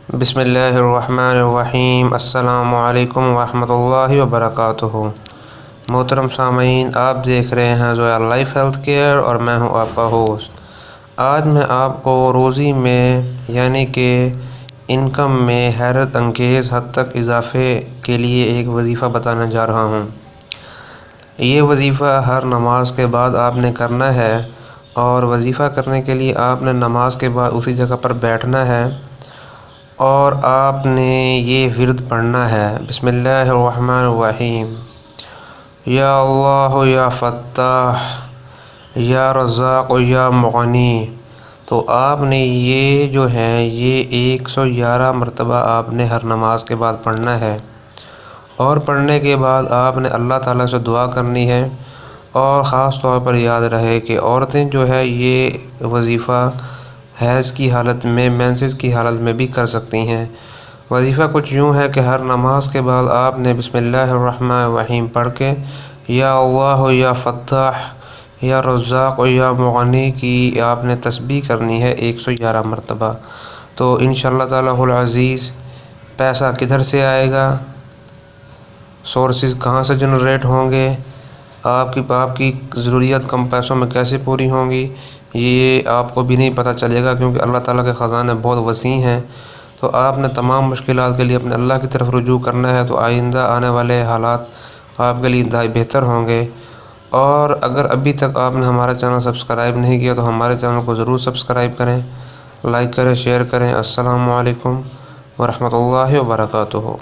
बिस्मिल्लाहिर्रहमानिर्रहीम। अस्सलामु अलैकुम वरहमतुल्लाहि वबरकातुहू। मोहतरम सामीन, आप देख रहे हैं ज़ोया लाइफ हेल्थ केयर और मैं हूं आपका होस्ट। आज मैं आपको रोज़ी में यानी कि इनकम में हैरत अंगेज़ हद तक इजाफ़े के लिए एक वजीफ़ा बताने जा रहा हूं। ये वजीफ़ा हर नमाज के बाद आपने करना है और वजीफ़ा करने के लिए आपने नमाज के बाद उसी जगह पर बैठना है और आपने ये विर्द पढ़ना है, बिस्मिल्लाहिर्रहमानिर्रहीम। या अल्लाह या फ़त्ताह या रज़्ज़ाक़ या मुग़नी। तो आपने ये जो है ये 111 मरतबा आपने हर नमाज के बाद पढ़ना है और पढ़ने के बाद आपने अल्लाह ताला से दुआ करनी है। और ख़ास तौर पर याद रहे कि औरतें जो है ये वजीफ़ा हैज़ की हालत में, मेंसेस की हालत में भी कर सकती हैं। वजीफ़ा कुछ यूँ है कि हर नमाज के बाद आपने बिस्मिल्लाहिर्रहमानिर्रहीम पढ़ के या अल्लाह या फ़त्ताह या रज़्ज़ाक़ या मुग़नी की आपने तस्बीह करनी है 111 मरतबा। तो इंशाअल्लाह ताला अज़ीज़ पैसा किधर से आएगा, सोर्सेज़ कहाँ से जनरेट होंगे, आपकी ज़रूरियात कम पैसों में कैसे पूरी होंगी, ये आपको भी नहीं पता चलेगा, क्योंकि अल्लाह ताला के ख़ज़ाने बहुत वसी हैं। तो आपने तमाम मुश्किलात के लिए अपने अल्लाह की तरफ रुजू करना है, तो आइंदा आने वाले हालात आपके लिए इंतहाई बेहतर होंगे। और अगर अभी तक आपने हमारा चैनल सब्सक्राइब नहीं किया तो हमारे चैनल को ज़रूर सब्सक्राइब करें, लाइक करें, शेयर करें। अस्सलामु अलैकुम वरहमतुल्लाहि वबरकातुहू।